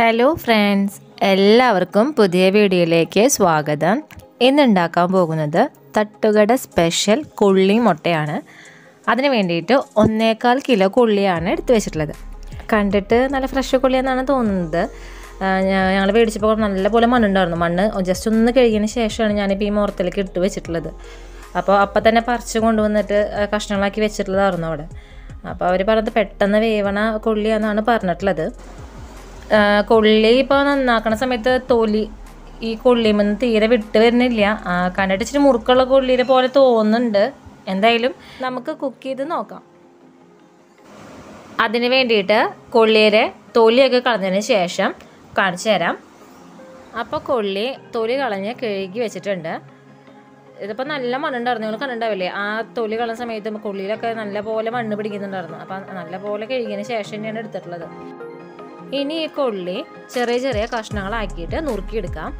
Hello friends, എല്ലാവർക്കും പുതിയ വീഡിയോയിലേക്ക് സ്വാഗതം. ഇന്ന് ഉണ്ടാക്കാൻ പോകുന്നത് തട്ടുകട സ്പെഷ്യൽ കൊള്ളി മുട്ടയാണ്. അതിന് വേണ്ടിയിട്ട് 1.25 കിലോ കൊള്ളിയാണ് എടുത്തു വെച്ചിട്ടുള്ളത്. കണ്ടിട്ട് നല്ല ഫ്രഷ് കൊള്ളിയെന്നാണ് തോന്നുന്നത്. ഞങ്ങൾ മേടിച്ചപ്പോൾ നല്ലപോലെ മണ്ണുണ്ടായിരുന്നു. മണ്ണ് ജസ്റ്റ് ഒന്ന് കഴുകിയതിന് ശേഷമാണ് ഞാനിപ്പോൾ ഈ മുറത്തിലേക്ക് ഇട്ട് വെച്ചിട്ടുള്ളത്. അപ്പോൾ തന്നെ പറിച്ച് കൊണ്ടുവന്നിട്ട് കഷ്ണങ്ങളാക്കി വെച്ചിട്ടുള്ളതായിരുന്നു അവിടെ. അപ്പോൾ അവർ പറഞ്ഞത് പെട്ടെന്ന് വേവണ കൊള്ളിയാണെന്നാണ് പറഞ്ഞിട്ടുള്ളത്. കൊള്ളി ഇപ്പോൾ നന്നാക്കണ സമയത്ത് ഈ കൊള്ളിമെന്ന് തീരെ വിട്ട് വരുന്നില്ല. കണ്ടിട്ട് ഇച്ചിരി മുറുക്കുള്ള കൊള്ളിയെ പോലെ തോന്നുന്നുണ്ട്. എന്തായാലും നമുക്ക് കുക്ക് ചെയ്ത് നോക്കാം. അതിന് വേണ്ടിയിട്ട് കൊള്ളിയുടെ തൊലിയൊക്കെ കളഞ്ഞതിന് ശേഷം കാണിച്ചു തരാം. അപ്പോൾ കൊള്ളി തൊലി കളഞ്ഞ് കഴുകി വെച്ചിട്ടുണ്ട്. ഇതിപ്പോൾ നല്ല മണ്ണുണ്ടായിരുന്നു, നിങ്ങൾ കണ്ടിട്ടുണ്ടാവില്ലേ? ആ തൊലി കളഞ്ഞ സമയത്ത് കൊള്ളിയിലൊക്കെ നല്ല പോലെ മണ്ണ് പിടിക്കുന്നുണ്ടായിരുന്നു. അപ്പം നല്ല പോലെ കഴുകിയതിന് ശേഷം തന്നെയാണ് എടുത്തിട്ടുള്ളത്. ഇനി ഈ കൊള്ളി ചെറിയ ചെറിയ കഷ്ണങ്ങളാക്കിയിട്ട് നുറുക്കിയെടുക്കാം.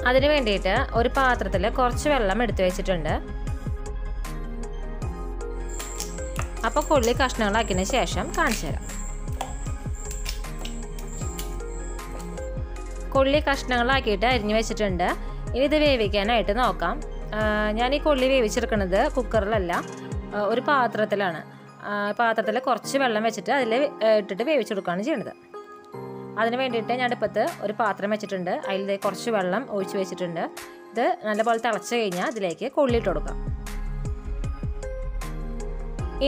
അതിന് വേണ്ടിയിട്ട് ഒരു പാത്രത്തിൽ കുറച്ച് വെള്ളം എടുത്തു വെച്ചിട്ടുണ്ട്. അപ്പോൾ കൊള്ളി കഷ്ണങ്ങളാക്കിയതിന് ശേഷം കാണിച്ചു തരാം. കൊള്ളി കഷ്ണങ്ങളാക്കിയിട്ട് അരിഞ്ഞു വെച്ചിട്ടുണ്ട്. ഇനി ഇത് വേവിക്കാനായിട്ട് നോക്കാം. ഞാൻ ഈ കൊള്ളി വേവിച്ചെടുക്കുന്നത് കുക്കറിലല്ല, ഒരു പാത്രത്തിലാണ്. പാത്രത്തിൽ കുറച്ച് വെള്ളം വെച്ചിട്ട് അതിൽ ഇട്ടിട്ട് വേവിച്ചെടുക്കുകയാണ് ചെയ്യുന്നത്. അതിന് വേണ്ടിയിട്ട് ഞാൻ അടുപ്പത്ത് ഒരു പാത്രം വെച്ചിട്ടുണ്ട്. അതിൽ കുറച്ച് വെള്ളം ഒഴിച്ച് വെച്ചിട്ടുണ്ട്. ഇത് നല്ലപോലെ തിളച്ച് കഴിഞ്ഞാൽ ഇതിലേക്ക് കൊള്ളി ഇട്ട് കൊടുക്കാം.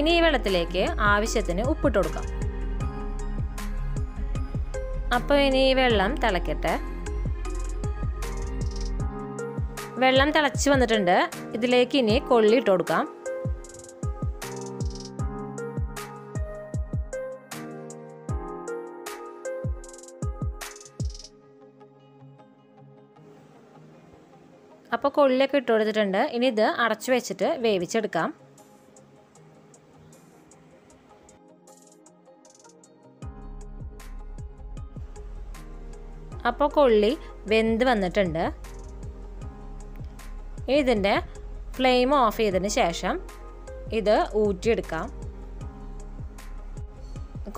ഇനി ഈ വെള്ളത്തിലേക്ക് ആവശ്യത്തിന് ഉപ്പിട്ട് കൊടുക്കാം. അപ്പോൾ ഇനി ഈ വെള്ളം തിളക്കട്ടെ. വെള്ളം തിളച്ച് വന്നിട്ടുണ്ട്. ഇതിലേക്ക് ഇനി കൊള്ളി ഇട്ട് കൊടുക്കാം. അപ്പോൾ കൊള്ളിയൊക്കെ ഇട്ട് കൊടുത്തിട്ടുണ്ട്. ഇനി ഇത് അടച്ചു വെച്ചിട്ട് വേവിച്ചെടുക്കാം. അപ്പോൾ കൊള്ളി വെന്ത് വന്നിട്ടുണ്ട്. ഇനി ഇതിൻ്റെ ഫ്ലെയിം ഓഫ് ചെയ്തതിന് ശേഷം ഇത് ഊറ്റിയെടുക്കാം.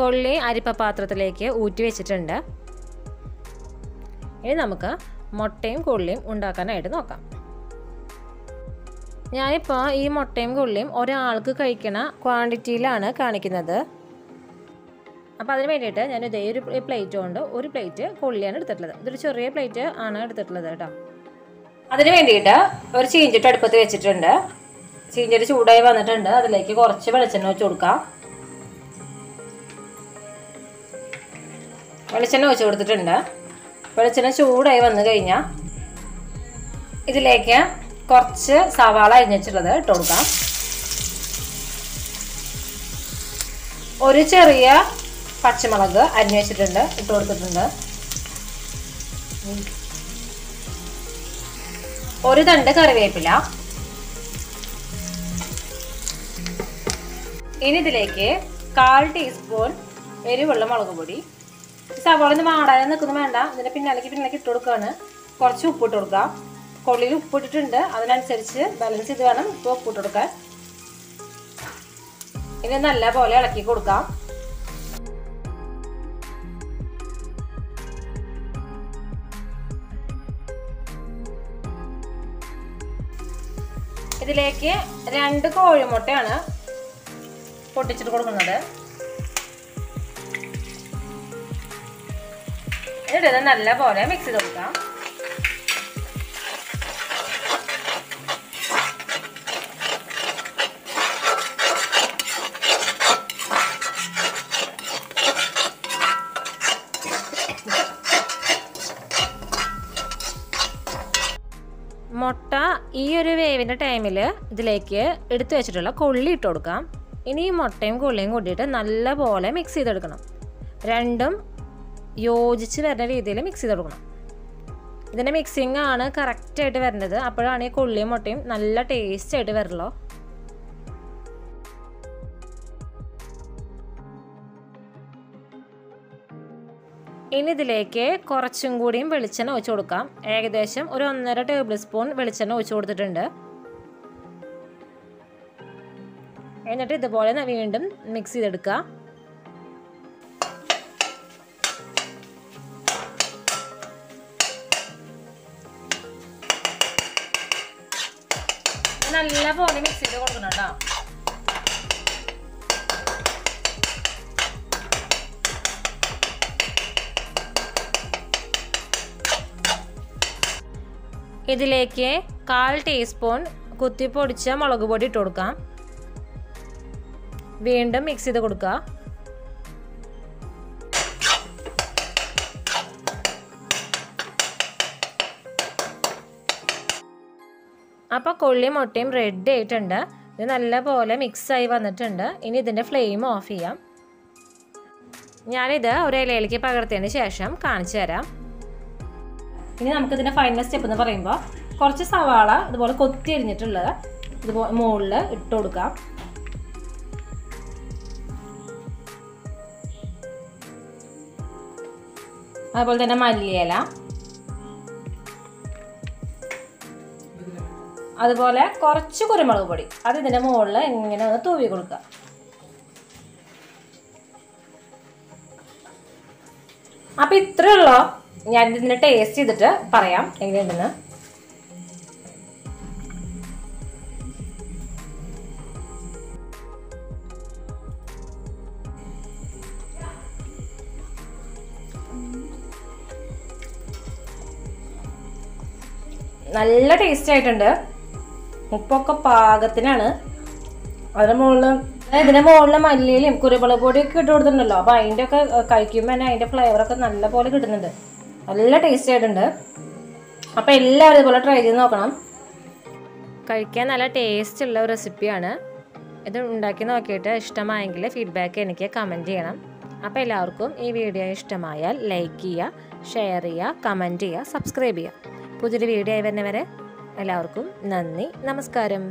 കൊള്ളി അരിപ്പ പാത്രത്തിലേക്ക് ഊറ്റി വെച്ചിട്ടുണ്ട്. ഇനി നമുക്ക് മുട്ടയും കൊള്ളിയും ഉണ്ടാക്കാനായിട്ട് നോക്കാം. ഞാനിപ്പോൾ ഈ മുട്ടയും കൊള്ളിയും ഒരാൾക്ക് കഴിക്കണ ക്വാണ്ടിറ്റിയിലാണ് കാണിക്കുന്നത്. അപ്പോൾ അതിന് വേണ്ടിയിട്ട് ഞാൻ ഇതേ ഒരു പ്ലേറ്റ് കൊണ്ട് ഒരു പ്ലേറ്റ് കൊള്ളിയാണ് എടുത്തിട്ടുള്ളത്. ഇതൊരു ചെറിയ പ്ലേറ്റ് ആണ് എടുത്തിട്ടുള്ളത് കേട്ടോ. അതിന് വേണ്ടിയിട്ട് ഒരു ചീഞ്ചട്ടി അടുപ്പത്ത് വെച്ചിട്ടുണ്ട്. ചീഞ്ചട്ടി ചൂടായി വന്നിട്ടുണ്ട്. അതിലേക്ക് കുറച്ച് വെളിച്ചെണ്ണ ഒഴിച്ച് കൊടുക്കാം. വെളിച്ചെണ്ണ ഒഴിച്ച് കൊടുത്തിട്ടുണ്ട്. വെളിച്ചെണ്ണ ചൂടായി വന്നു കഴിഞ്ഞാൽ ഇതിലേക്ക് കുറച്ച് സവാള അരിഞ്ഞിട്ടുള്ളത് ഇട്ട് കൊടുക്കാം. ഒരു ചെറിയ പച്ചമുളക് അരിഞ്ഞു വെച്ചിട്ടുണ്ട്, ഇട്ട് കൊടുത്തിട്ടുണ്ട്. ഒരു തണ്ട് കറിവേപ്പില. ഇനി ഇതിലേക്ക് 1/4 ടീസ്പൂൺ എരിവുള്ള മുളക് പൊടി. സവാള ഒന്ന് വാടാൻ നിൽക്കുന്നു വേണ്ട, ഇതിന്റെ പിന്നാലേക്ക് ഇട്ട് കൊടുക്കുകയാണ്. കുറച്ച് ഉപ്പിട്ട് കൊടുക്കാം. കൊള്ളിയിൽ ഉപ്പിട്ടിട്ടുണ്ട്, അതിനനുസരിച്ച് ബാലൻസ് ചെയ്ത് വേണം ഇപ്പോൾ ഉപ്പിട്ട് കൊടുക്കാൻ. ഇനി നല്ല പോലെ ഇളക്കി കൊടുക്കാം. ഇതിലേക്ക് 2 കോഴിമുട്ടയാണ് പൊട്ടിച്ചിട്ട് കൊടുക്കുന്നത്. എന്നിട്ട് നല്ല പോലെ മിക്സ് ചെയ്ത് കൊടുക്കാം. മുട്ട ഈ ഒരു വേവിൻ്റെ ടൈമിൽ ഇതിലേക്ക് എടുത്തു വെച്ചിട്ടുള്ള കൊള്ളി ഇട്ട് കൊടുക്കാം. ഇനി ഈ മുട്ടയും കൊള്ളിയും കൂട്ടിയിട്ട് നല്ല പോലെ മിക്സ് ചെയ്തെടുക്കണം. രണ്ടും യോജിച്ച് വരുന്ന രീതിയിൽ മിക്സ് ചെയ്ത് കൊടുക്കണം. ഇതിൻ്റെ മിക്സിങ് ആണ് കറക്റ്റായിട്ട് വരേണ്ടത്. അപ്പോഴാണ് ഈ കൊള്ളിയും മുട്ടയും നല്ല ടേസ്റ്റ് ആയിട്ട് വരുള്ളൂ. ഇനി ഇതിലേക്ക് കുറച്ചും കൂടിയും വെളിച്ചെണ്ണ ഒഴിച്ച് കൊടുക്കാം. ഏകദേശം ഒരു 1.5 ടേബിൾ സ്പൂൺ വെളിച്ചെണ്ണ ഒഴിച്ച് കൊടുത്തിട്ടുണ്ട്. എന്നിട്ട് ഇതുപോലെ വീണ്ടും മിക്സ് ചെയ്തെടുക്കുക. നല്ലപോലെ മിക്സ് ചെയ്ത് കൊടുക്കണം കേട്ടോ. ഇതിലേക്ക് 1/4 ടീസ്പൂൺ കുത്തിപ്പൊടിച്ച മുളക് പൊടി ഇട്ട് കൊടുക്കാം. വീണ്ടും മിക്സ് ചെയ്ത് കൊടുക്കുക. അപ്പോൾ കൊള്ളി മുട്ടയും റെഡി ആയിട്ടുണ്ട്. ഇത് നല്ലപോലെ മിക്സായി വന്നിട്ടുണ്ട്. ഇനി ഇതിൻ്റെ ഫ്ലെയിം ഓഫ് ചെയ്യാം. ഞാനിത് ഒരു ഇലയിലേക്ക് പകർത്തിയതിന് ശേഷം കാണിച്ചു തരാം. ഇനി നമുക്കിതിൻ്റെ ഫൈനൽ സ്റ്റെപ്പ് എന്ന് പറയുമ്പോൾ കുറച്ച് സവാള ഇതുപോലെ കൊത്തി അരിഞ്ഞിട്ടുള്ളത് ഇതുപോലെ മുകളിൽ ഇട്ട് കൊടുക്കാം. അതുപോലെ തന്നെ മല്ലിയില, അതുപോലെ കുറച്ച് കുരുമുളക് പൊടി അത് ഇതിൻ്റെ മുകളിൽ ഇങ്ങനെ ഒന്ന് തൂവി കൊടുക്കുക. അപ്പം ഇത്രയേ ഉള്ളൂ. ഞാൻ ഇതിൻ്റെ ടേസ്റ്റ് ചെയ്തിട്ട് പറയാം എങ്ങനെയുണ്ടെന്ന്. നല്ല ടേസ്റ്റ് ആയിട്ടുണ്ട്. ഉപ്പൊക്കെ പാകത്തിനാണ്. ഇതിൻ്റെ മുകളിൽ മല്ലിയിലും കുരുമുളക് പൊടിയൊക്കെ ഇട്ട് കൊടുത്തിട്ടുണ്ടല്ലോ. അപ്പോൾ അതിൻ്റെ ഒക്കെ കഴിക്കുമ്പോൾ തന്നെ അതിൻ്റെ ഫ്ലേവറൊക്കെ നല്ല പോലെ കിട്ടുന്നുണ്ട്. നല്ല ടേസ്റ്റ് ആയിട്ടുണ്ട്. അപ്പോൾ എല്ലാവരും ഇതുപോലെ ട്രൈ ചെയ്ത് നോക്കണം. കഴിക്കാൻ നല്ല ടേസ്റ്റ് ഉള്ള ഒരു റെസിപ്പിയാണ്. ഇത് ഉണ്ടാക്കി നോക്കിയിട്ട് ഇഷ്ടമായെങ്കിൽ ഫീഡ്ബാക്ക് എനിക്ക് കമൻറ്റ് ചെയ്യണം. അപ്പോൾ എല്ലാവർക്കും ഈ വീഡിയോ ഇഷ്ടമായാൽ ലൈക്ക് ചെയ്യുക, ഷെയർ ചെയ്യുക, കമൻറ്റ് ചെയ്യുക, സബ്സ്ക്രൈബ് ചെയ്യുക. പുതിയൊരു വീഡിയോ ആയി വരുന്നവരെ എല്ലാവർക്കും നന്ദി, നമസ്കാരം.